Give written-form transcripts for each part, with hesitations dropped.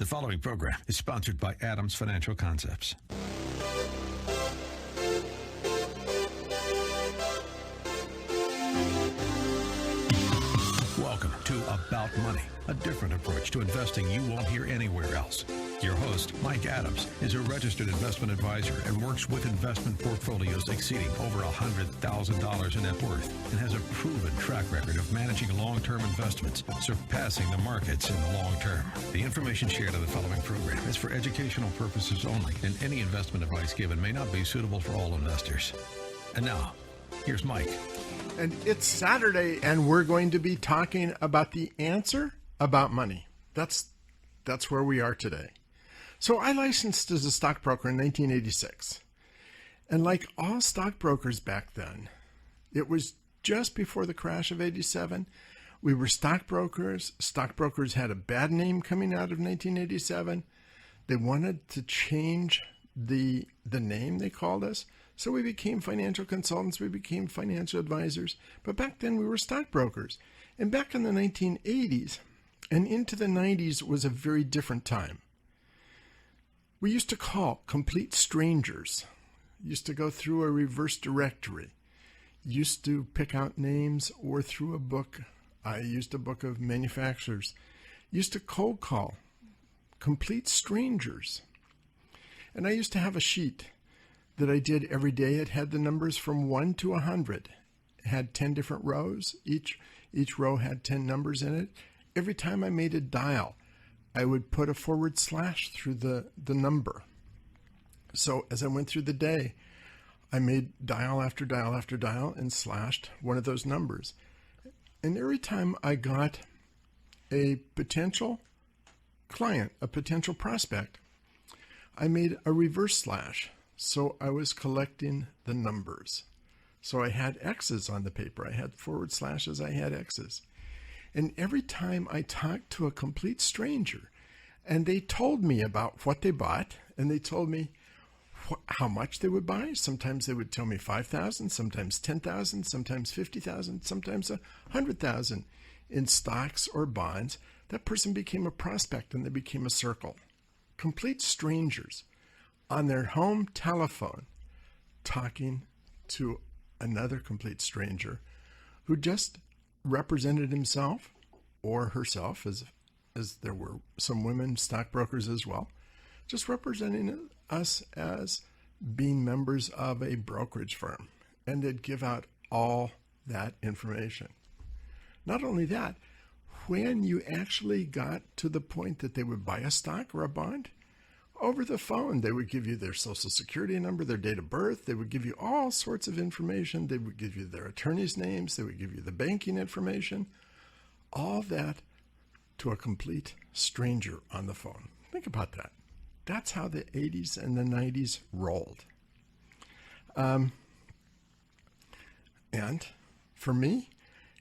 following program is sponsored by Adams Financial Concepts. Welcome to About Money, a different approach to investing you won't hear anywhere else. Your host, Mike Adams, is a registered investment advisor and works with investment portfolios exceeding over $100,000 in net worth and has a proven track record of managing long-term investments, surpassing the markets in the long term. The information shared in the following program is for educational purposes only, and any investment advice given may not be suitable for all investors. And now, here's Mike. And it's Saturday, and we're going to be talking about the answer about money. That's where we are today. So I licensed as a stockbroker in 1986. And like all stockbrokers back then, it was just before the crash of 87. We were stockbrokers. Stockbrokers had a bad name coming out of 1987. They wanted to change the name they called us. So we became financial consultants, we became financial advisors. But back then we were stockbrokers. And back in the 1980s and into the 90s was a very different time. We used to call complete strangers. Used to go through a reverse directory. Used to pick out names or through a book. I used a book of manufacturers. Used to cold call complete strangers. And I used to have a sheet that I did every day. It had the numbers from 1 to 100. It had 10 different rows. Each row had 10 numbers in it. Every time I made a dial, I would put a / through the number. So as I went through the day, I made dial after dial after dial and slashed one of those numbers. And every time I got a potential client, a potential prospect, I made a reverse slash. So I was collecting the numbers. So I had X's on the paper. I had /, I had X's. And every time I talked to a complete stranger and they told me about what they bought and they told me how much they would buy. Sometimes they would tell me 5,000, sometimes 10,000, sometimes 50,000, sometimes 100,000 in stocks or bonds. That person became a prospect and they became a circle. Complete strangers on their home telephone talking to another complete stranger who just represented himself or herself, as there were some women stockbrokers as well, just representing us as being members of a brokerage firm. And they'd give out all that information. Not only that, when you actually got to the point that they would buy a stock or a bond, over the phone, they would give you their social security number, their date of birth. They would give you all sorts of information. They would give you their attorney's names. They would give you the banking information. All that to a complete stranger on the phone. Think about that. That's how the 80s and the 90s rolled. And for me,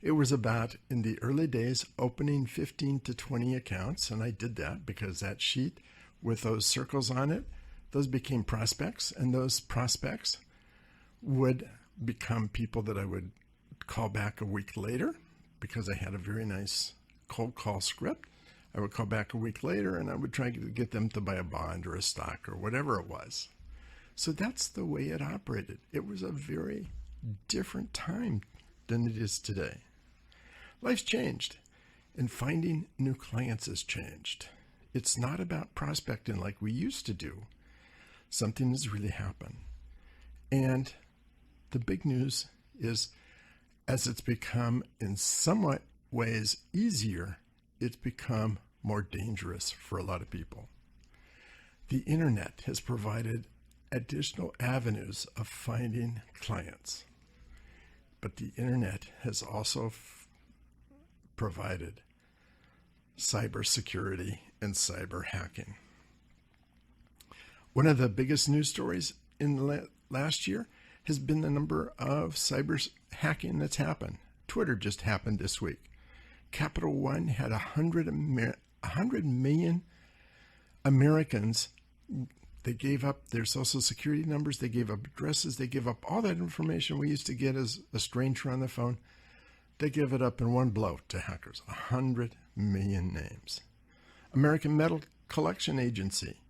it was about, in the early days, opening 15 to 20 accounts. And I did that because that sheet with those circles on it, those became prospects, and those prospects would become people that I would call back a week later because I had a very nice cold call script. I would call back a week later and I would try to get them to buy a bond or a stock or whatever it was. So that's the way it operated. It was a very different time than it is today. Life's changed, and finding new clients has changed. It's not about prospecting like we used to do. Something has really happened. And the big news is, as it's become in somewhat ways easier, it's become more dangerous for a lot of people. The internet has provided additional avenues of finding clients. But the internet has also provided cybersecurity and cyber hacking. One of the biggest news stories in the last year has been the number of cyber hacking that's happened. Twitter just happened this week. Capital One had 100 million Americans. They gave up their social security numbers, they gave up addresses, they gave up all that information we used to get as a stranger on the phone. They give it up in one blow to hackers. 100 million names. American collection agency.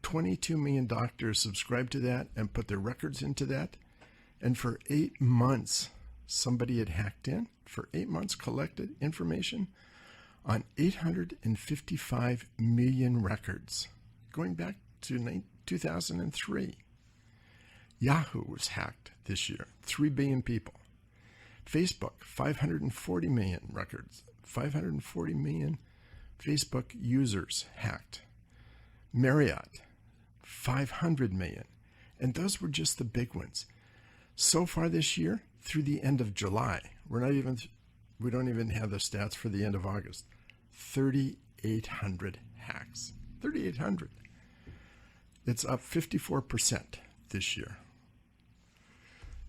22 million doctors subscribed to that and put their records into that. And for 8 months, somebody had hacked in. For 8 months, collected information on 855 million records, going back to 2003. Yahoo was hacked this year, 3 billion people. Facebook, 540 million records, 540 million Facebook users hacked. Marriott, 500 million. And those were just the big ones. So far this year, through the end of July, we don't even have the stats for the end of August. 3,800 hacks. 3,800. It's up 54% this year.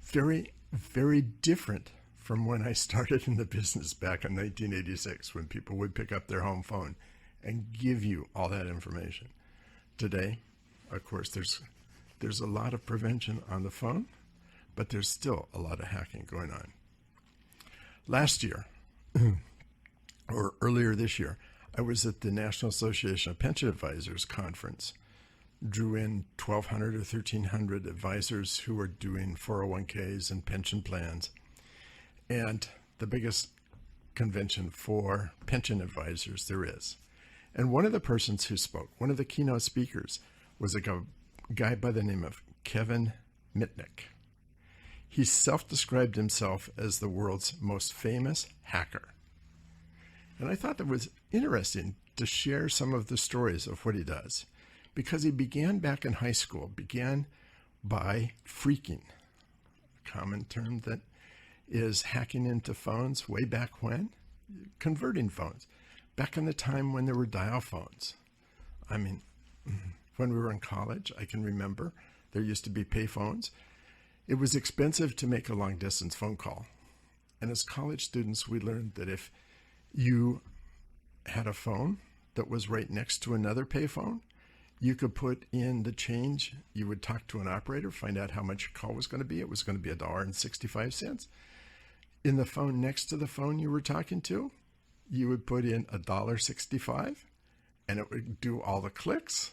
Very, very different from when I started in the business back in 1986, when people would pick up their home phone and give you all that information. Today, of course, there's a lot of prevention on the phone, but there's still a lot of hacking going on. Last year, or earlier this year, I was at the National Association of Pension Advisors conference. Drew in 1,200 or 1,300 advisors who were doing 401ks and pension plans. And the biggest convention for pension advisors there is. And one of the persons who spoke, one of the keynote speakers, was a guy by the name of Kevin Mitnick. He self-described himself as the world's most famous hacker. And I thought that was interesting to share some of the stories of what he does, because he began back in high school, began by phreaking, a common term that is hacking into phones way back when, converting phones, back in the time when there were dial phones. I mean, when we were in college, I can remember there used to be pay phones. It was expensive to make a long distance phone call. And as college students, we learned that if you had a phone that was right next to another payphone, you could put in the change. You would talk to an operator, find out how much your call was going to be. It was going to be $1.65. In the phone next to the phone you were talking to, you would put in $1.65, and it would do all the clicks.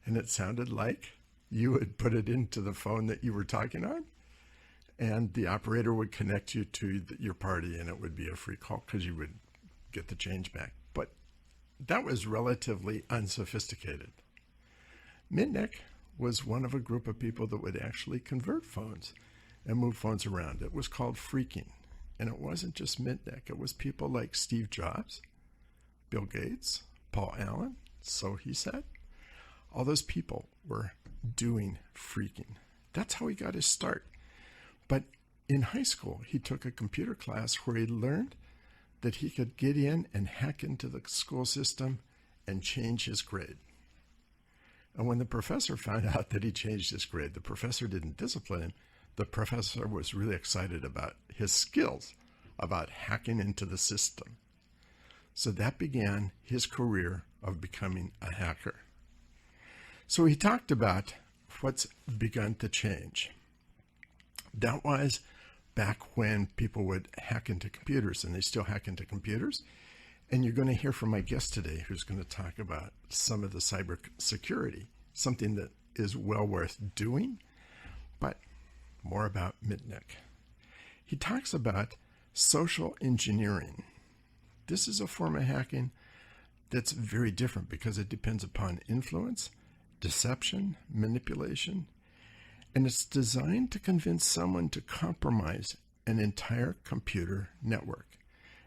And it sounded like you would put it into the phone that you were talking on, and the operator would connect you to your party, and it would be a free call because you would get the change back. But that was relatively unsophisticated. Mitnick was one of a group of people that would actually convert phones and move phones around. It was called phreaking. And it wasn't just Mitnick. It was people like Steve Jobs, Bill Gates, Paul Allen, so he said. All those people were doing phreaking. That's how he got his start. But in high school, he took a computer class where he learned that he could get in and hack into the school system and change his grade. And when the professor found out that he changed his grade, the professor didn't discipline him. The professor was really excited about his skills, about hacking into the system. So that began his career of becoming a hacker. So he talked about what's begun to change. That was back when people would hack into computers, and they still hack into computers. And you're going to hear from my guest today, who's going to talk about some of the cyber security, something that is well worth doing. But more about Mitnick. He talks about social engineering. This is a form of hacking that's very different because it depends upon influence, deception, manipulation, and it's designed to convince someone to compromise an entire computer network.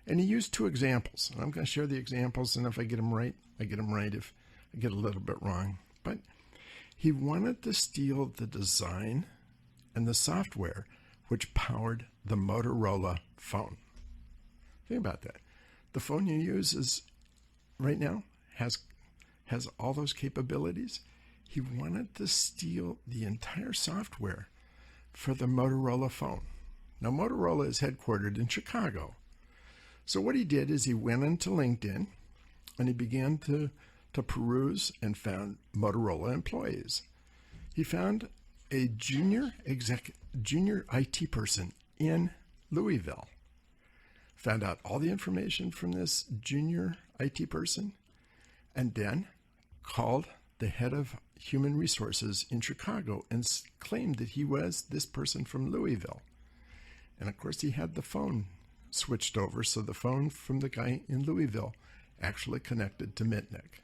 And he used 2 examples. And I'm going to share the examples, and if I get them right, I get them right. If I get a little bit wrong. But he wanted to steal the design and the software which powered the Motorola phone. Think about that. The phone you use is right now has all those capabilities. He wanted to steal the entire software for the Motorola phone. Now, Motorola is headquartered in Chicago. So what he did is he went into LinkedIn and he began to peruse and found Motorola employees. He found a junior IT person in Louisville. Found out all the information from this junior IT person and then called the head of human resources in Chicago and claimed that he was this person from Louisville. And of course, he had the phone switched over, so the phone from the guy in Louisville actually connected to Mitnick.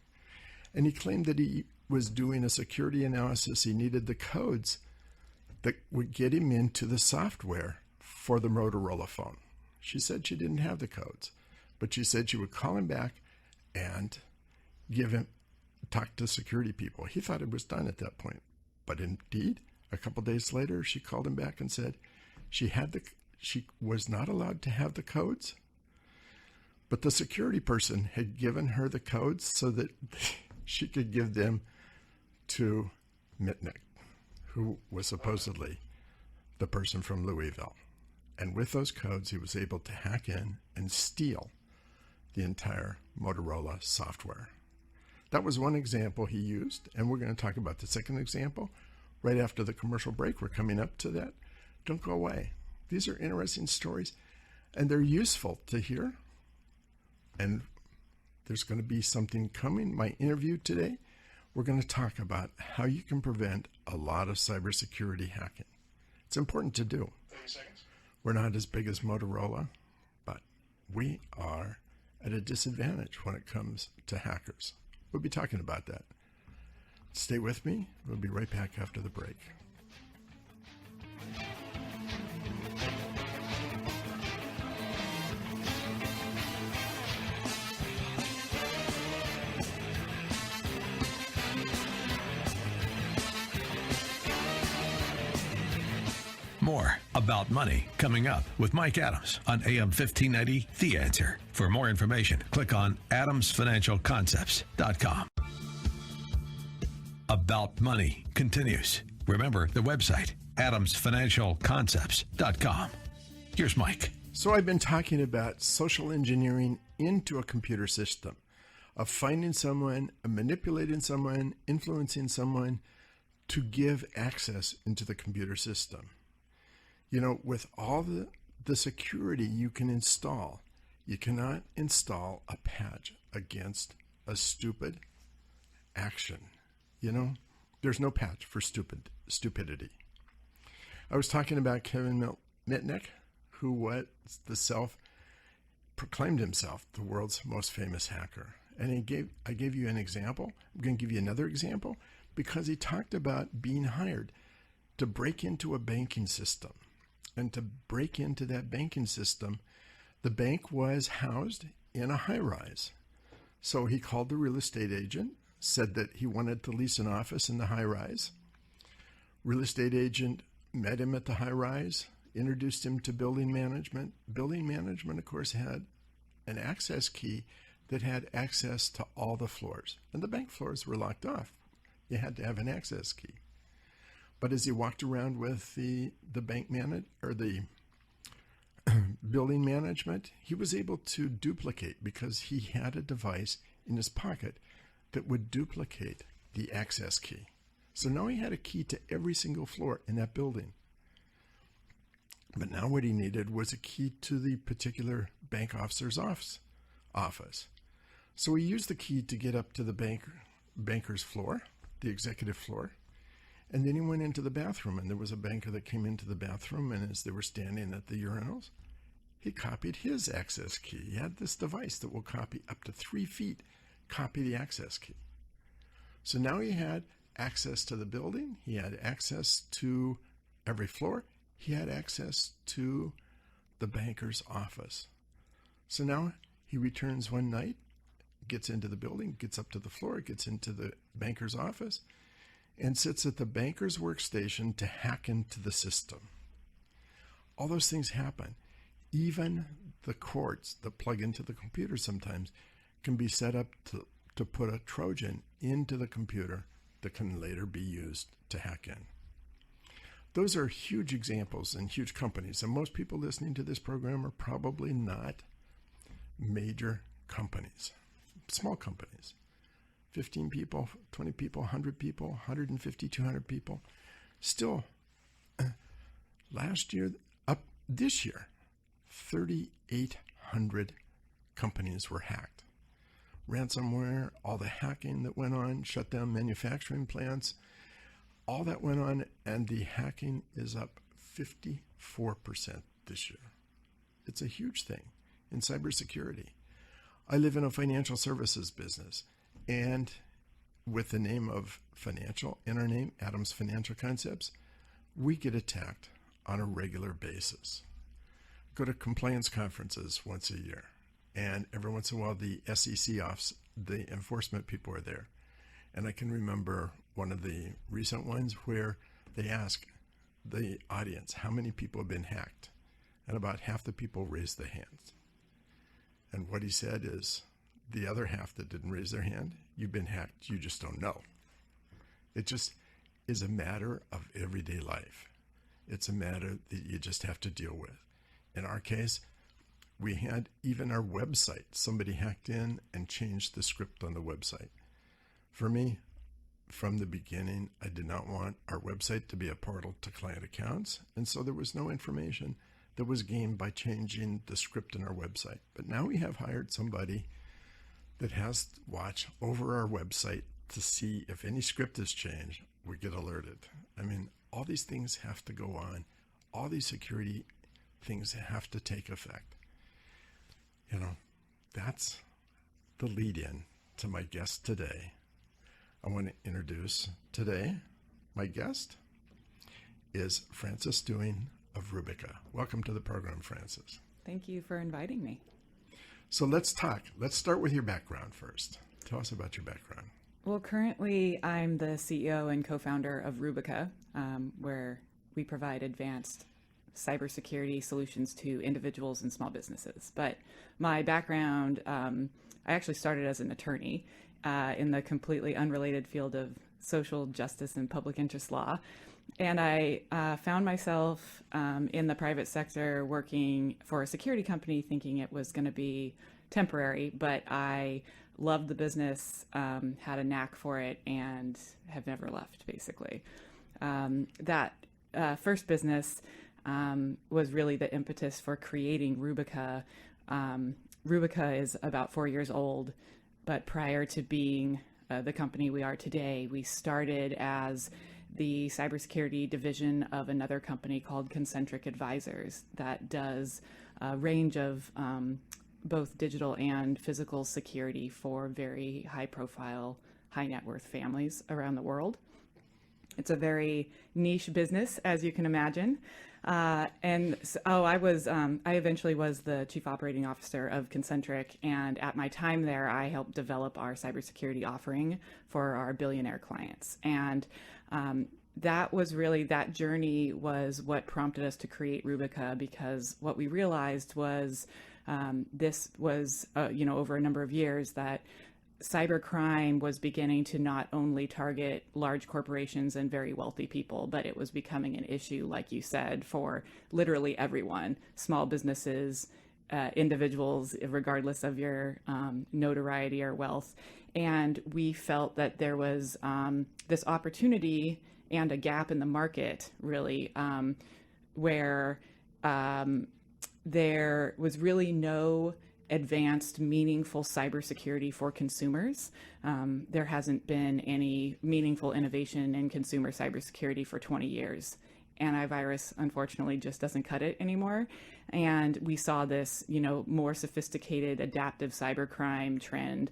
And he claimed that he was doing a security analysis. He needed the codes that would get him into the software for the Motorola phone. She said she didn't have the codes, but she said she would call him back and talk to security people. He thought it was done at that point. But indeed, a couple days later, she called him back and said she was not allowed to have the codes, but the security person had given her the codes so that she could give them to Mitnick, who was supposedly the person from Louisville. And with those codes, he was able to hack in and steal the entire Motorola software. That was one example he used, and we're going to talk about the second example right after the commercial break. We're coming up to that. Don't go away. These are interesting stories, and they're useful to hear. And there's going to be something coming. My interview today, we're going to talk about how you can prevent a lot of cybersecurity hacking. It's important to do. 30 seconds. We're not as big as Motorola, but we are at a disadvantage when it comes to hackers. We'll be talking about that. Stay with me. We'll be right back after the break. More about money coming up with Mike Adams on AM 1590, The Answer. For more information, click on adamsfinancialconcepts.com. About Money continues. Remember the website, adamsfinancialconcepts.com. Here's Mike. So I've been talking about social engineering into a computer system, of finding someone, manipulating someone, influencing someone to give access into the computer system. You know, with all the security you can install, you cannot install a patch against a stupid action. You know, there's no patch for stupidity. I was talking about Kevin Mitnick, who was proclaimed himself the world's most famous hacker. And I gave you an example. I'm going to give you another example because he talked about being hired to break into a banking system. And to break into that banking system, the bank was housed in a high-rise. So he called the real estate agent, said that he wanted to lease an office in the high-rise. Real estate agent met him at the high-rise, introduced him to building management. Building management, of course, had an access key that had access to all the floors. And the bank floors were locked off. You had to have an access key. But as he walked around with the bank manager or the building management, he was able to duplicate because he had a device in his pocket that would duplicate the access key. So now he had a key to every single floor in that building. But now what he needed was a key to the particular bank officer's office. So he used the key to get up to the banker's floor, the executive floor. And then he went into the bathroom, and there was a banker that came into the bathroom, and as they were standing at the urinals, he copied his access key. He had this device that will copy up to 3 feet, copy the access key. So now he had access to the building, he had access to every floor, he had access to the banker's office. So now he returns one night, gets into the building, gets up to the floor, gets into the banker's office, and sits at the banker's workstation to hack into the system. All those things happen. Even the cords that plug into the computer sometimes can be set up to put a Trojan into the computer that can later be used to hack in. Those are huge examples in huge companies, and most people listening to this program are probably not major companies, small companies. 15 people, 20 people, 100 people, 150, 200 people. Still, this year, 3,800 companies were hacked. ransomware, all the hacking that went on, shut down manufacturing plants, all that went on, and the hacking is up 54% this year. It's a huge thing in cybersecurity. I live in a financial services business, and with the name of financial in our name, Adams Financial Concepts, we get attacked on a regular basis. Go to compliance conferences once a year, and every once in a while the SEC office, the enforcement people are there. And I can remember one of the recent ones where they ask the audience how many people have been hacked, and about half the people raised their hands. And what he said is, the other half that didn't raise their hand, you've been hacked, you just don't know. It just is a matter of everyday life. It's a matter that you just have to deal with. In our case, we had even our website. Somebody hacked in and changed the script on the website. For me, from the beginning, I did not want our website to be a portal to client accounts, and so there was no information that was gained by changing the script in our website. But now we have hired somebody that has to watch over our website to see if any script is changed, we get alerted. I mean, all these things have to go on. All these security things have to take effect. You know, that's the lead in to my guest today. I want to introduce today, my guest is Frances Dewing of Rubica. Welcome to the program, Frances. Thank you for inviting me. So let's talk. Let's start with your background first. Tell us about your background. Well, currently I'm the CEO and co-founder of Rubica, where we provide advanced cybersecurity solutions to individuals and small businesses. But my background, I actually started as an attorney in the completely unrelated field of social justice and public interest law. And I found myself in the private sector working for a security company thinking it was going to be temporary, but I loved the business, had a knack for it, and have never left, basically. That first business was really the impetus for creating Rubica. Rubica is about 4 years old, but prior to being the company we are today, we started as the cybersecurity division of another company called Concentric Advisors that does a range of both digital and physical security for very high profile, high net worth families around the world. It's a very niche business, as you can imagine. I eventually was the chief operating officer of Concentric, and at my time there, I helped develop our cybersecurity offering for our billionaire clients. And that journey was what prompted us to create Rubica, because what we realized was this was, over a number of years that cybercrime was beginning to not only target large corporations and very wealthy people, but it was becoming an issue, like you said, for literally everyone, small businesses, individuals, regardless of your notoriety or wealth. And we felt that there was this opportunity and a gap in the market, really, where there was really no advanced, meaningful cybersecurity for consumers. There hasn't been any meaningful innovation in consumer cybersecurity for 20 years. Antivirus, unfortunately, just doesn't cut it anymore. And we saw this, more sophisticated, adaptive cybercrime trend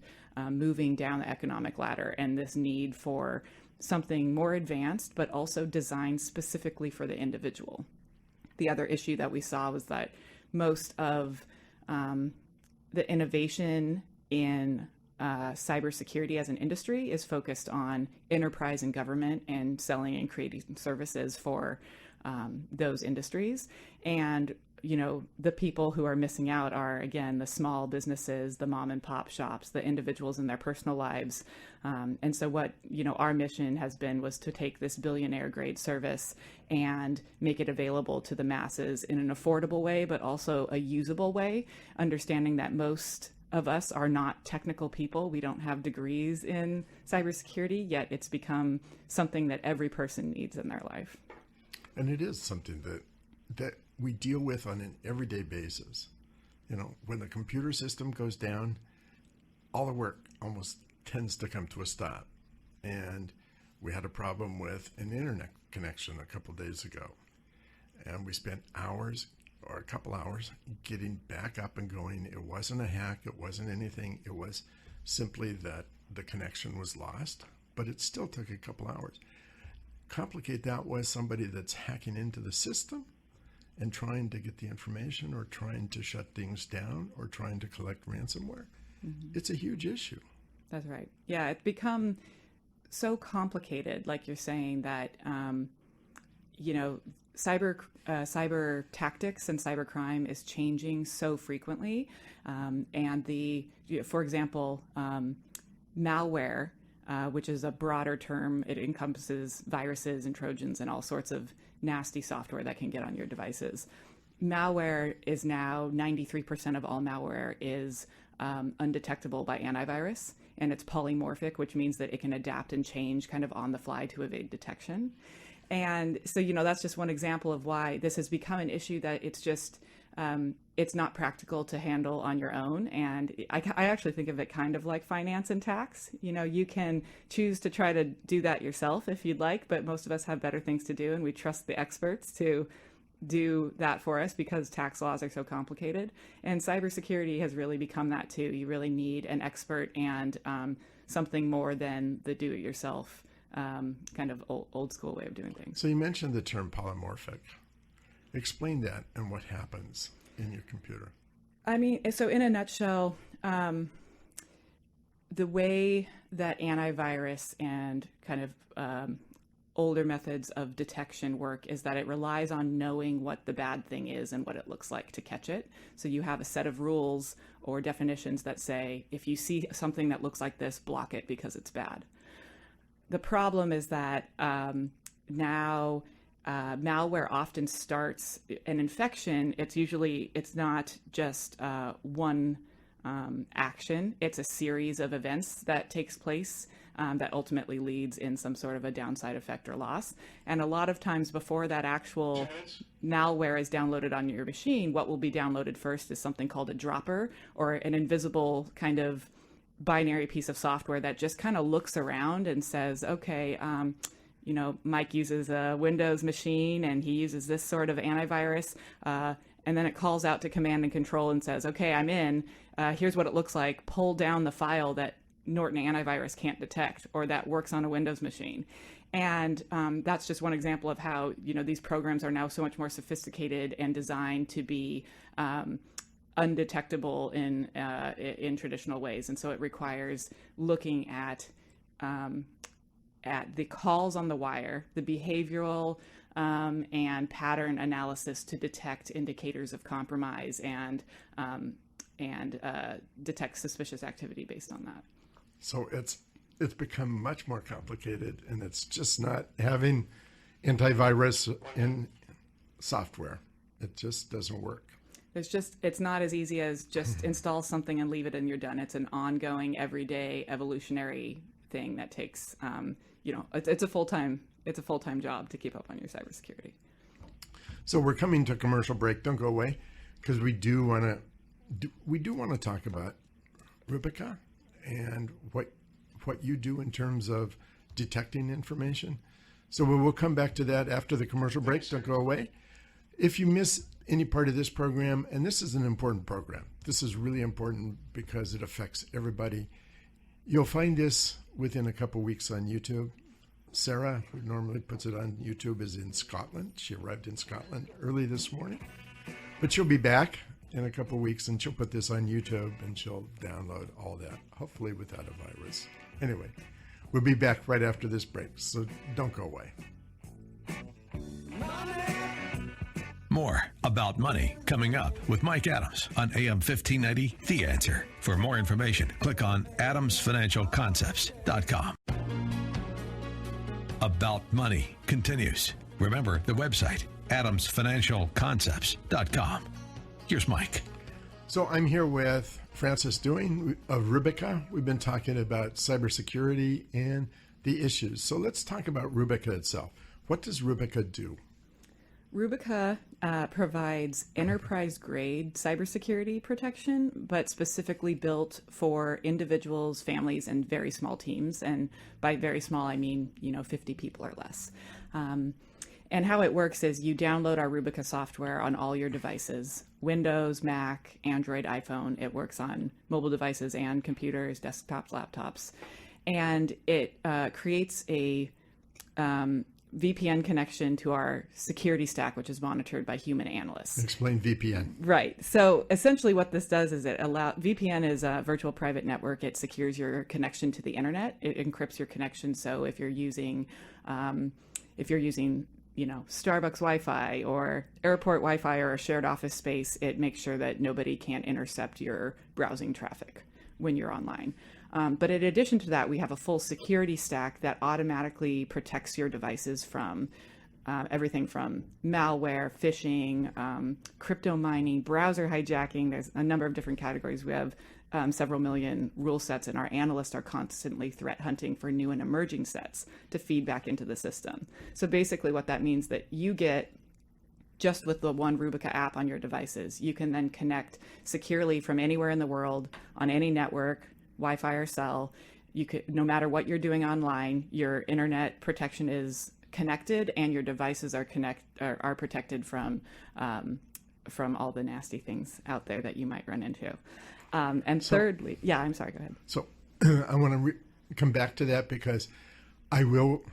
moving down the economic ladder, and this need for something more advanced, but also designed specifically for the individual. The other issue that we saw was that most of the innovation in cybersecurity as an industry is focused on enterprise and government and selling and creating services for those industries. And, the people who are missing out are, again, the small businesses, the mom and pop shops, the individuals in their personal lives. And so what, our mission was to take this billionaire grade service and make it available to the masses in an affordable way, but also a usable way, understanding that most of us are not technical people. We don't have degrees in cybersecurity, yet it's become something that every person needs in their life. And it is something that we deal with on an everyday basis. When the computer system goes down, all the work almost tends to come to a stop. And we had a problem with an internet connection a couple days ago. And we spent hours or a couple hours getting back up and going. It wasn't a hack. It wasn't anything. It was simply that the connection was lost, but it still took a couple hours. Complicate that with somebody that's hacking into the system and trying to get the information or trying to shut things down or trying to collect ransomware. It's a huge issue. That's right. Yeah, it's become so complicated, like you're saying, that, cyber tactics and cyber crime is changing so frequently. For example, malware, which is a broader term, it encompasses viruses and Trojans and all sorts of nasty software that can get on your devices. Malware is now 93% of all malware is undetectable by antivirus, and it's polymorphic, which means that it can adapt and change kind of on the fly to evade detection. And so, that's just one example of why this has become an issue that it's just, it's not practical to handle on your own. And I actually think of it kind of like finance and tax. You can choose to try to do that yourself if you'd like, but most of us have better things to do, and we trust the experts to do that for us because tax laws are so complicated. And cybersecurity has really become that too. You really need an expert and something more than the do-it-yourself kind of old school way of doing things. So you mentioned the term polymorphic. Explain that and what happens in your computer. I mean, so in a nutshell, the way that antivirus and kind of older methods of detection work is that it relies on knowing what the bad thing is and what it looks like to catch it. So you have a set of rules or definitions that say, if you see something that looks like this, block it because it's bad. The problem is that now malware often starts an infection. It's not just one action. It's a series of events that takes place that ultimately leads in some sort of a downside effect or loss. And a lot of times before that actual malware is downloaded on your machine, what will be downloaded first is something called a dropper, or an invisible kind of binary piece of software that just kind of looks around and says, okay, Mike uses a Windows machine and he uses this sort of antivirus. And then it calls out to command and control and says, okay, I'm in. Here's what it looks like. Pull down the file that Norton antivirus can't detect or that works on a Windows machine. And that's just one example of how, these programs are now so much more sophisticated and designed to be undetectable in traditional ways. And so it requires looking at the calls on the wire, the behavioral and pattern analysis to detect indicators of compromise and detect suspicious activity based on that. So it's become much more complicated, and it's just not having antivirus in software. It just doesn't work. It's not as easy as just install something and leave it and you're done. It's an ongoing, everyday, evolutionary thing that takes, it's a full-time job to keep up on your cybersecurity. So we're coming to a commercial break. Don't go away, because we do want to talk about Rubica and what you do in terms of detecting information. So we will come back to that after the commercial break. Don't go away. If you miss any part of this program, and this is an important program, this is really important because it affects everybody. You'll find this within a couple weeks on YouTube. Sarah, who normally puts it on YouTube, is in Scotland. She arrived in Scotland early this morning, but she'll be back in a couple weeks and she'll put this on YouTube and she'll download all that, hopefully without a virus. Anyway, we'll be back right after this break, so don't go away. More about money coming up with Mike Adams on AM 1590, The Answer. For more information, click on adamsfinancialconcepts.com. About Money continues. Remember the website, adamsfinancialconcepts.com. Here's Mike. So I'm here with Francis Dewing of Rubica. We've been talking about cybersecurity and the issues. So let's talk about Rubica itself. What does Rubica do? Rubica provides enterprise-grade cybersecurity protection, but specifically built for individuals, families, and very small teams. And by very small, I mean, 50 people or less. And how it works is you download our Rubica software on all your devices, Windows, Mac, Android, iPhone. It works on mobile devices and computers, desktops, laptops. And it creates a VPN connection to our security stack, which is monitored by human analysts. Explain VPN. Right. So essentially what this does is VPN is a virtual private network. It secures your connection to the internet. It encrypts your connection. So if you're using, Starbucks Wi-Fi or airport Wi-Fi or a shared office space, it makes sure that nobody can intercept your browsing traffic when you're online. But in addition to that, we have a full security stack that automatically protects your devices from everything from malware, phishing, crypto mining, browser hijacking. There's a number of different categories. We have several million rule sets, and our analysts are constantly threat hunting for new and emerging sets to feed back into the system. So basically what that means that you get, just with the one Rubica app on your devices, you can then connect securely from anywhere in the world on any network, Wi-Fi or cell. You could, no matter what you're doing online, your internet protection is connected, and your devices are protected from all the nasty things out there that you might run into. Thirdly, I'm sorry, go ahead. So I want to come back to that because I will,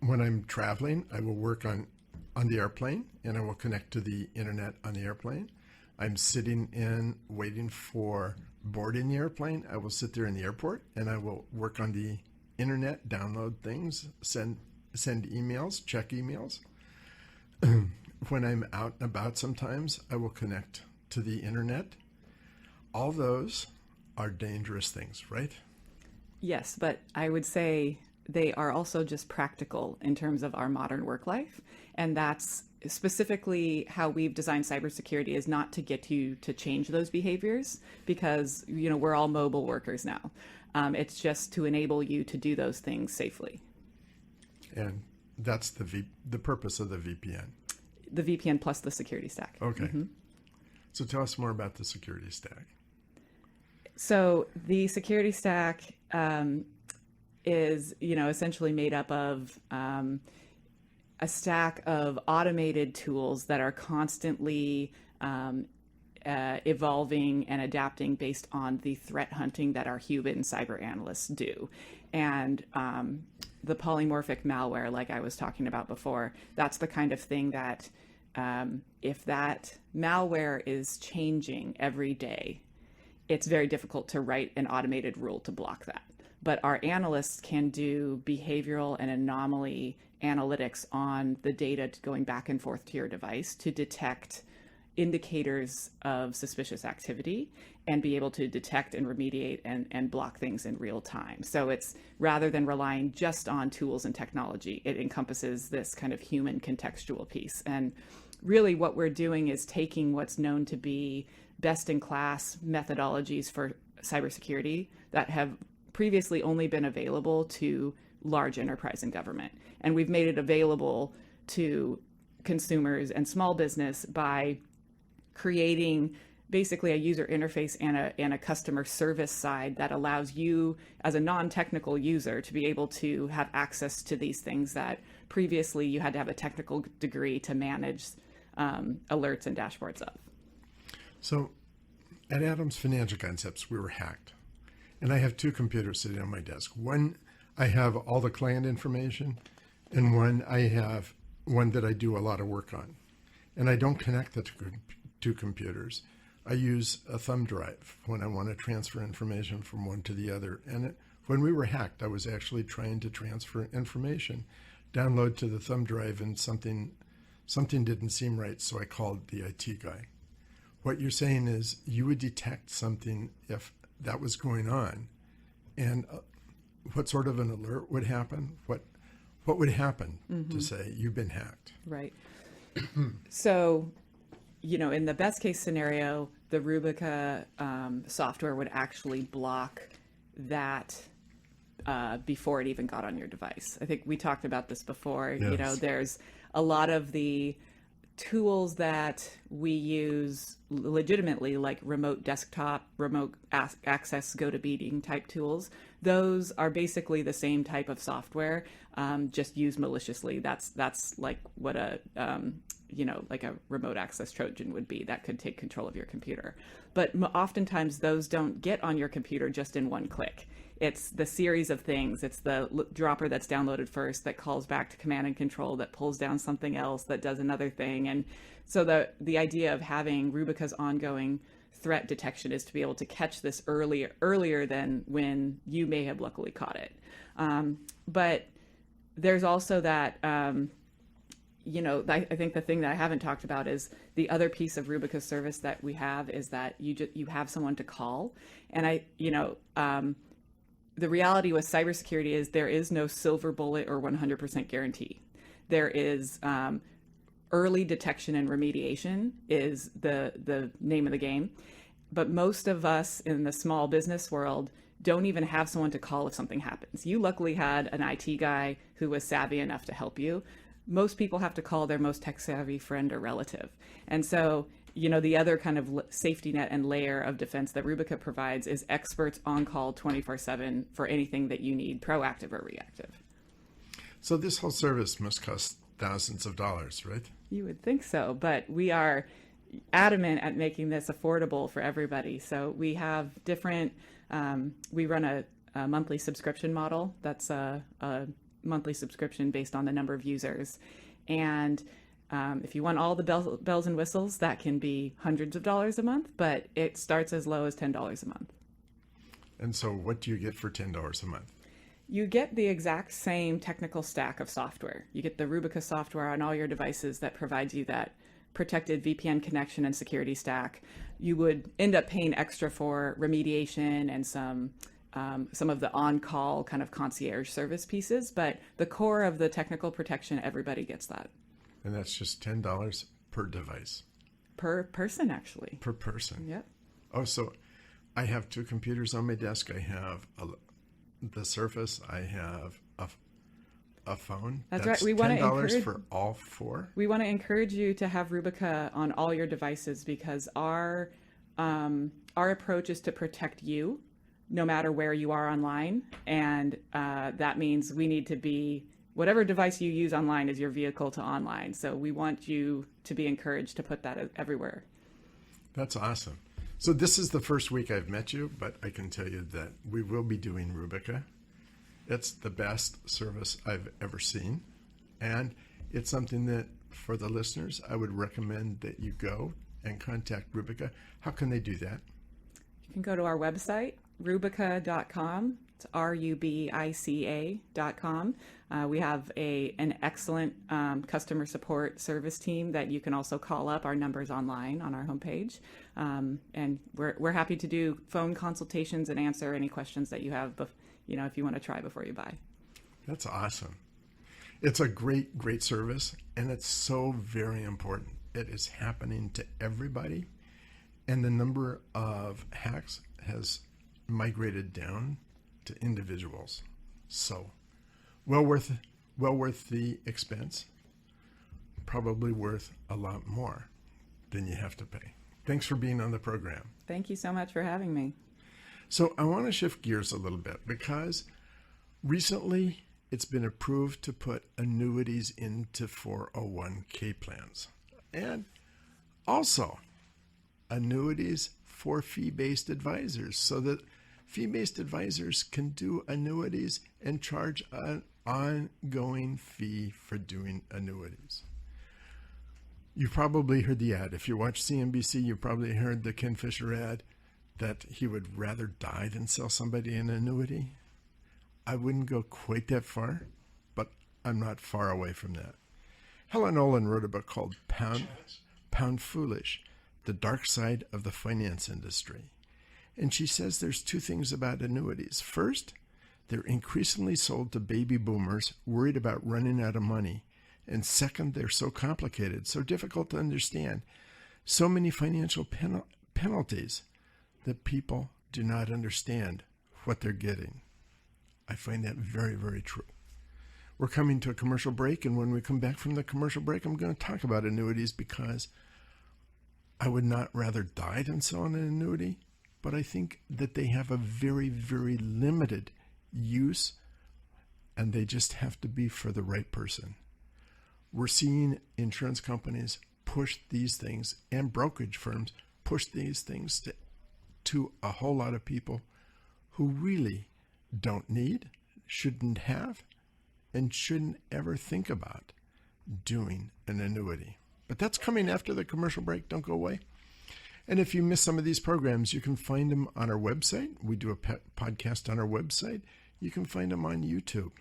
when I'm traveling, I will work on the airplane, and I will connect to the internet on the airplane. I'm sitting in waiting for boarding the airplane. I will sit there in the airport, and I will work on the internet, download things, send emails, check emails. When I'm out and about sometimes, I will connect to the internet. All those are dangerous things, right? Yes, but I would say they are also just practical in terms of our modern work life. And that's specifically how we've designed cybersecurity, is not to get you to change those behaviors, because, we're all mobile workers now. It's just to enable you to do those things safely. And that's the purpose of the VPN. The VPN plus the security stack. Okay. Mm-hmm. So tell us more about the security stack. So the security stack is, essentially made up of a stack of automated tools that are constantly evolving and adapting based on the threat hunting that our human cyber analysts do. And the polymorphic malware, like I was talking about before, that's the kind of thing that if that malware is changing every day, it's very difficult to write an automated rule to block that. But our analysts can do behavioral and anomaly analytics on the data going back and forth to your device to detect indicators of suspicious activity and be able to detect and remediate and block things in real time. So it's, rather than relying just on tools and technology, it encompasses this kind of human contextual piece. And really what we're doing is taking what's known to be best-in-class methodologies for cybersecurity that have previously only been available to large enterprise and government. And we've made it available to consumers and small business by creating basically a user interface and a customer service side that allows you as a non-technical user to be able to have access to these things that previously you had to have a technical degree to manage alerts and dashboards of. So at Adams Financial Concepts, we were hacked. And I have two computers sitting on my desk. One, I have all the client information, and one, I have one that I do a lot of work on. And I don't connect the two computers. I use a thumb drive when I want to transfer information from one to the other. And when we were hacked, I was actually trying to transfer information, download to the thumb drive, and something didn't seem right, so I called the IT guy. What you're saying is you would detect something if that was going on, and what sort of an alert would happen? What would happen to say you've been hacked? Right. So, in the best case scenario, the Rubica software would actually block that before it even got on your device. I think we talked about this before. Yes. There's a lot of the tools that we use legitimately, like remote desktop, remote access GoToMeeting type tools, those are basically the same type of software, just used maliciously. That's like what a like a remote access Trojan would be that could take control of your computer. But oftentimes those don't get on your computer just in one click. It's the series of things. It's the dropper that's downloaded first that calls back to command and control, that pulls down something else, that does another thing. And so the idea of having Rubica's ongoing threat detection is to be able to catch this earlier than when you may have luckily caught it. But there's also that, I think the thing that I haven't talked about is the other piece of Rubica's service that we have is that you have someone to call. And the reality with cybersecurity is there is no silver bullet or 100% guarantee. There is early detection and remediation is the name of the game. But most of us in the small business world don't even have someone to call if something happens. You luckily had an IT guy who was savvy enough to help you. Most people have to call their most tech savvy friend or relative. And so the other kind of safety net and layer of defense that Rubica provides is experts on call 24/7 for anything that you need, proactive or reactive. So this whole service must cost thousands of dollars, right? You would think so, but we are adamant at making this affordable for everybody. So we have different, we run a monthly subscription model. That's a monthly subscription based on the number of users. And if you want all the bells and whistles, that can be hundreds of dollars a month, but it starts as low as $10 a month. And so what do you get for $10 a month? You get the exact same technical stack of software. You get the Rubica software on all your devices that provides you that protected VPN connection and security stack. You would end up paying extra for remediation and some of the on-call kind of concierge service pieces, but the core of the technical protection, everybody gets that. And that's just $10 per device. Per person, actually. Per person. Yep. Oh, so I have two computers on my desk. I have the Surface. I have a phone. That's right. We want to $10 for all four. We want to encourage you to have Rubica on all your devices because our approach is to protect you no matter where you are online. And that means we need to be, whatever device you use online is your vehicle to online. So we want you to be encouraged to put that everywhere. That's awesome. So this is the first week I've met you, but I can tell you that we will be doing Rubica. It's the best service I've ever seen. And it's something that for the listeners, I would recommend that you go and contact Rubica. How can they do that? You can go to our website, rubica.com. It's rubica.com. We have an excellent customer support service team that you can also call up. Our number's online on our homepage. And we're happy to do phone consultations and answer any questions that you have, if you want to try before you buy. That's awesome. It's a great, great service, and it's so very important. It is happening to everybody, and the number of hacks has migrated down to individuals. So well worth the expense, probably worth a lot more than you have to pay. Thanks for being on the program. Thank you so much for having me. So I want to shift gears a little bit because recently it's been approved to put annuities into 401k plans and also annuities for fee-based advisors so that fee-based advisors can do annuities and charge an ongoing fee for doing annuities. You probably heard the ad. If you watch CNBC, you probably heard the Ken Fisher ad that he would rather die than sell somebody an annuity. I wouldn't go quite that far, but I'm not far away from that. Helen Olin wrote a book called Pound Foolish, The Dark Side of the Finance Industry. And she says there's two things about annuities. First, they're increasingly sold to baby boomers worried about running out of money. And second, they're so complicated, so difficult to understand, so many financial penalties that people do not understand what they're getting. I find that very, very true. We're coming to a commercial break, and when we come back from the commercial break, I'm going to talk about annuities because I would not rather die than sell an annuity, but I think that they have a very, very limited use, and they just have to be for the right person. We're seeing insurance companies push these things, and brokerage firms push these things to a whole lot of people who really don't need, shouldn't have, and shouldn't ever think about doing an annuity. But that's coming after the commercial break. Don't go away. And if you miss some of these programs, you can find them on our website. We do a podcast on our website. You can find them on YouTube.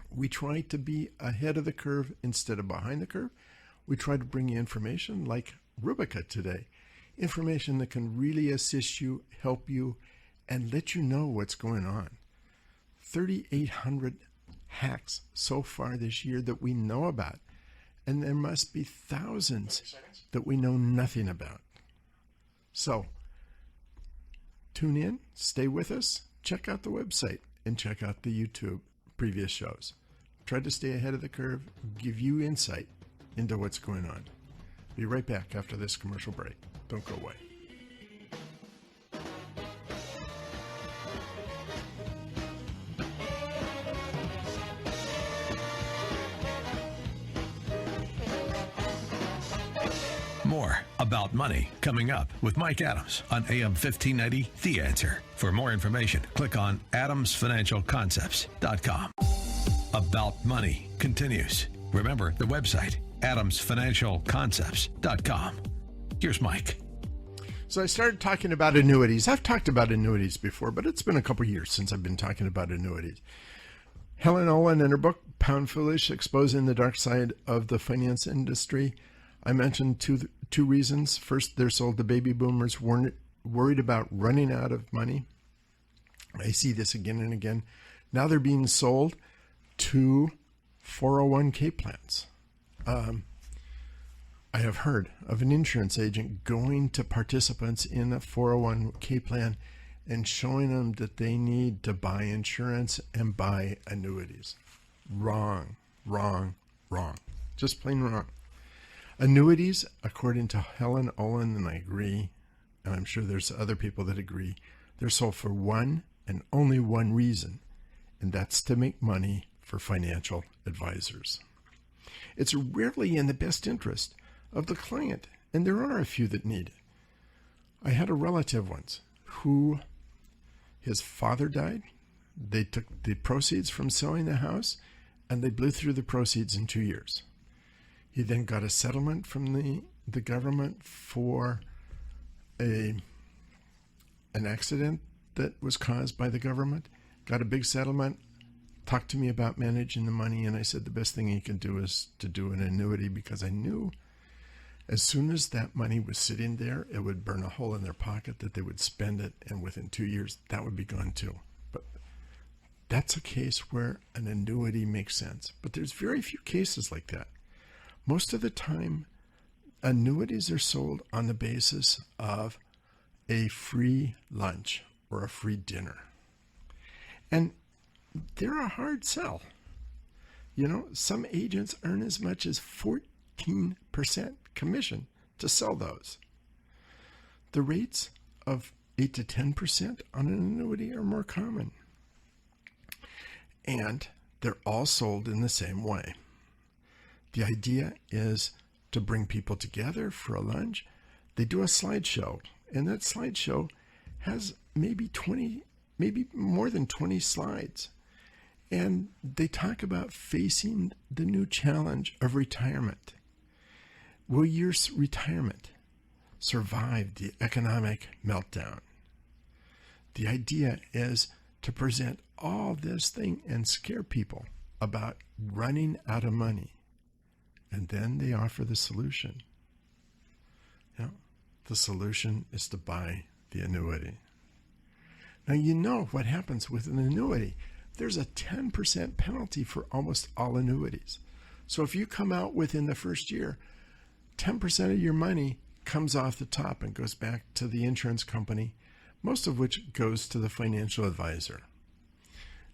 We try to be ahead of the curve instead of behind the curve. We try to bring you information like Rubica today, information that can really assist you, help you, and let you know what's going on. 3,800 hacks so far this year that we know about, and there must be thousands that we know nothing about. So tune in, stay with us, check out the website, and check out the YouTube previous shows. Try to stay ahead of the curve, give you insight into what's going on. Be right back after this commercial break. Don't go away. More about money coming up with Mike Adams on AM 1590, The Answer. For more information, click on adamsfinancialconcepts.com. About Money continues. Remember the website, adamsfinancialconcepts.com. Here's Mike. So I started talking about annuities. I've talked about annuities before, but it's been a couple years since I've been talking about annuities. Helen Olin, in her book, Pound Foolish, Exposing the Dark Side of the Finance Industry, I mentioned two reasons. First, they're sold to baby boomers worried about running out of money. I see this again and again. Now they're being sold to 401k plans. I have heard of an insurance agent going to participants in a 401k plan and showing them that they need to buy insurance and buy annuities. Wrong, wrong, wrong. Just plain wrong. Annuities, according to Helen Olin, and I agree, and I'm sure there's other people that agree, they're sold for one and only one reason, and that's to make money for financial advisors. It's rarely in the best interest of the client, and there are a few that need it. I had a relative once who, his father died. They took the proceeds from selling the house, and they blew through the proceeds in 2 years. He then got a settlement from the government for an accident that was caused by the government. Got a big settlement, talked to me about managing the money, and I said the best thing he could do is to do an annuity, because I knew as soon as that money was sitting there, it would burn a hole in their pocket, that they would spend it, and within 2 years, that would be gone too. But that's a case where an annuity makes sense. But there's very few cases like that. Most of the time, annuities are sold on the basis of a free lunch or a free dinner. And they're a hard sell. You know, some agents earn as much as 14% commission to sell those. The rates of 8 to 10% on an annuity are more common. And they're all sold in the same way. The idea is to bring people together for a lunch. They do a slideshow, and that slideshow has maybe more than 20 slides. And they talk about facing the new challenge of retirement. Will your retirement survive the economic meltdown? The idea is to present all this thing and scare people about running out of money. And then they offer the solution. The solution is to buy the annuity. Now, you know what happens with an annuity. There's a 10% penalty for almost all annuities. So if you come out within the first year, 10% of your money comes off the top and goes back to the insurance company, most of which goes to the financial advisor.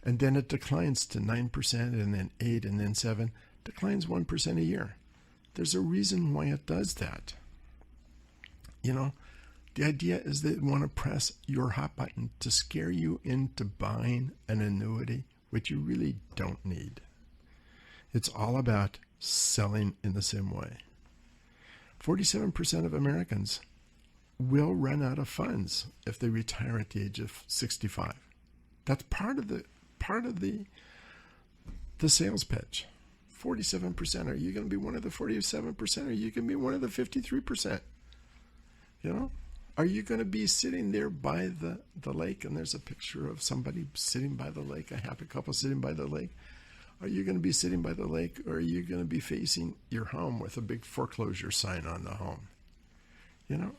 And then it declines to 9% and then 8 and then 7, declines 1% a year. There's a reason why it does that. You know, the idea is they want to press your hot button to scare you into buying an annuity, which you really don't need. It's all about selling in the same way. 47% of Americans will run out of funds if they retire at the age of 65. That's part of the sales pitch. 47%. Are you going to be one of the 47%? Or are you going to be one of the 53%? You know? Are you going to be sitting there by the lake, and there's a picture of somebody sitting by the lake, a happy couple sitting by the lake? Are you going to be sitting by the lake, or are you going to be facing your home with a big foreclosure sign on the home? You know,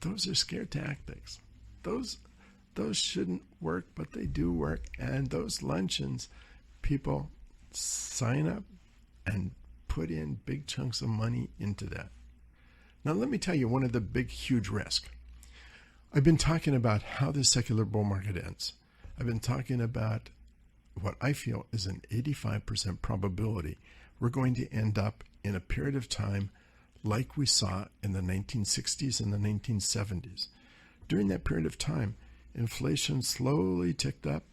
those are scare tactics. Those shouldn't work, but they do work. And those luncheons, people sign up and put in big chunks of money into that. Now, let me tell you one of the big, huge risks. I've been talking about how the secular bull market ends. I've been talking about what I feel is an 85% probability we're going to end up in a period of time like we saw in the 1960s and the 1970s. During that period of time, inflation slowly ticked up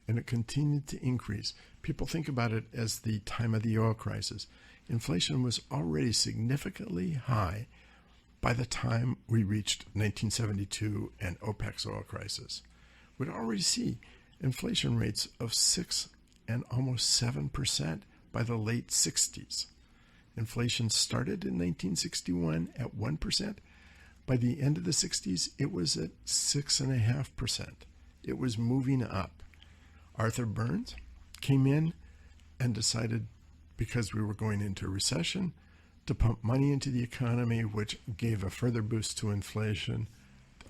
and it continued to increase. People think about it as the time of the oil crisis. Inflation was already significantly high by the time we reached 1972 and OPEC's oil crisis. We'd already see inflation rates of 6 and almost 7% by the late 60s. Inflation started in 1961 at 1%. By the end of the 60s, it was at 6.5%. It was moving up. Arthur Burns came in and decided, because we were going into a recession, to pump money into the economy, which gave a further boost to inflation.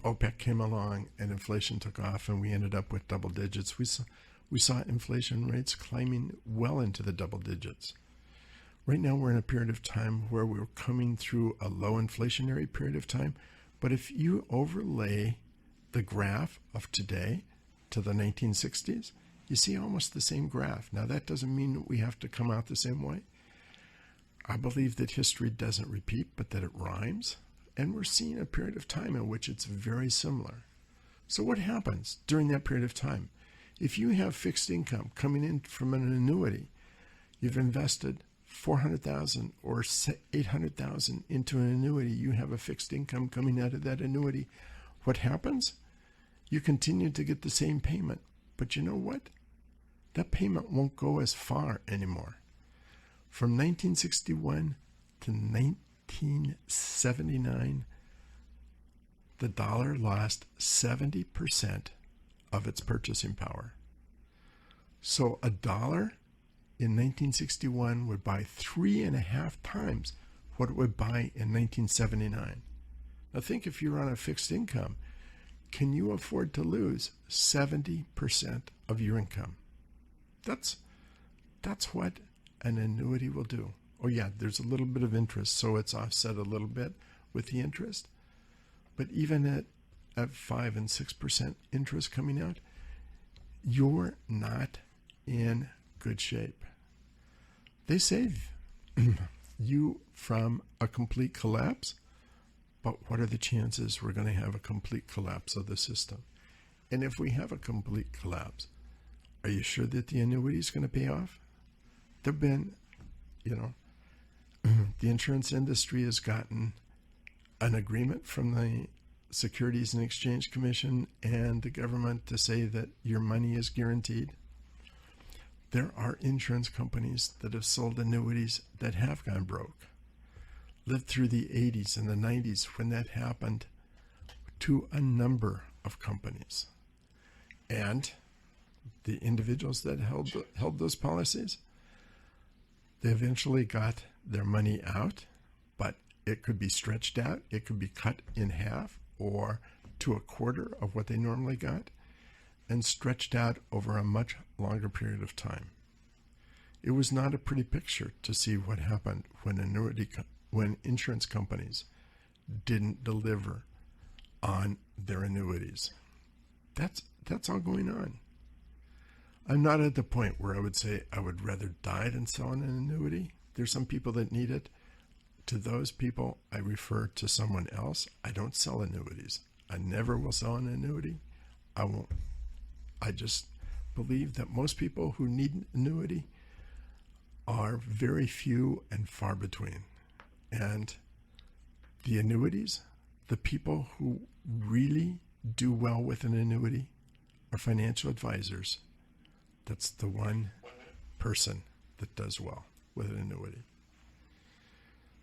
OPEC came along and inflation took off, and we ended up with double digits. We saw inflation rates climbing well into the double digits. Right now we're in a period of time where we're coming through a low inflationary period of time. But if you overlay the graph of today to the 1960s, you see almost the same graph. Now, that doesn't mean that we have to come out the same way. I believe that history doesn't repeat, but that it rhymes. And we're seeing a period of time in which it's very similar. So what happens during that period of time? If you have fixed income coming in from an annuity, you've invested $400,000 or $800,000 into an annuity, you have a fixed income coming out of that annuity. What happens? You continue to get the same payment. But you know what? That payment won't go as far anymore. From 1961 to 1979, the dollar lost 70% of its purchasing power. So a dollar in 1961 would buy 3.5 times what it would buy in 1979. Now think, if you're on a fixed income, can you afford to lose 70% of your income? That's what an annuity will do. Oh yeah, there's a little bit of interest, so it's offset a little bit with the interest. But even at 5 and 6% interest coming out, you're not in good shape. They save you from a complete collapse, but what are the chances we're going to have a complete collapse of the system? And if we have a complete collapse, are you sure that the annuity is going to pay off? There've been, the insurance industry has gotten an agreement from the Securities and Exchange Commission and the government to say that your money is guaranteed. There are insurance companies that have sold annuities that have gone broke. Lived through the 80s and the 90s when that happened to a number of companies. And the individuals that held those policies, they eventually got their money out, but it could be stretched out, it could be cut in half or to a quarter of what they normally got, and stretched out over a much longer period of time. It was not a pretty picture to see what happened when insurance companies didn't deliver on their annuities. That's all going on. I'm not at the point where I would say I would rather die than sell an annuity. There's some people that need it. To those people, I refer to someone else. I don't sell annuities. I never will sell an annuity. I won't. I just believe that most people who need an annuity are very few and far between. And the annuities, the people who really do well with an annuity are financial advisors. That's the one person that does well with an annuity.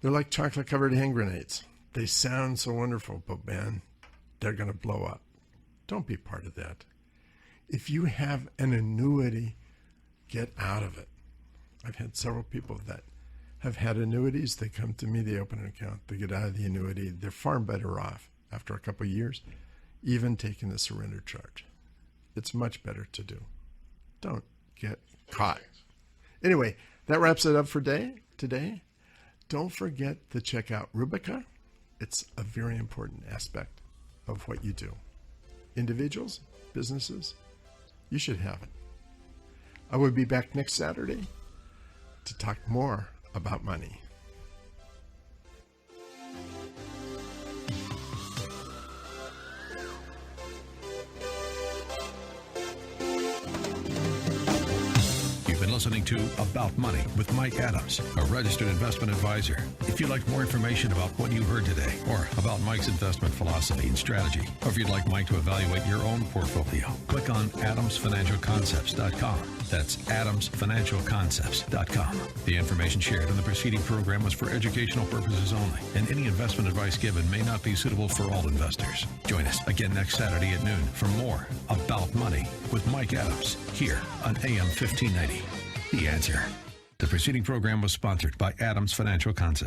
They're like chocolate-covered hand grenades. They sound so wonderful, but man, they're going to blow up. Don't be part of that. If you have an annuity, get out of it. I've had several people that have had annuities. They come to me, they open an account, they get out of the annuity. They're far better off after a couple of years, even taking the surrender charge. It's much better to do. Don't get caught. Anyway, that wraps it up for today. Don't forget to check out Rubica. It's a very important aspect of what you do. Individuals, businesses, you should have it. I will be back next Saturday to talk more about money. Listening to About Money with Mike Adams, a registered investment advisor. If you'd like more information about what you heard today, or about Mike's investment philosophy and strategy, or if you'd like Mike to evaluate your own portfolio, click on adamsfinancialconcepts.com. That's adamsfinancialconcepts.com. The information shared in the preceding program was for educational purposes only, and any investment advice given may not be suitable for all investors. Join us again next Saturday at noon for more About Money with Mike Adams, here on AM 1590. The Answer. The preceding program was sponsored by Adams Financial Concepts.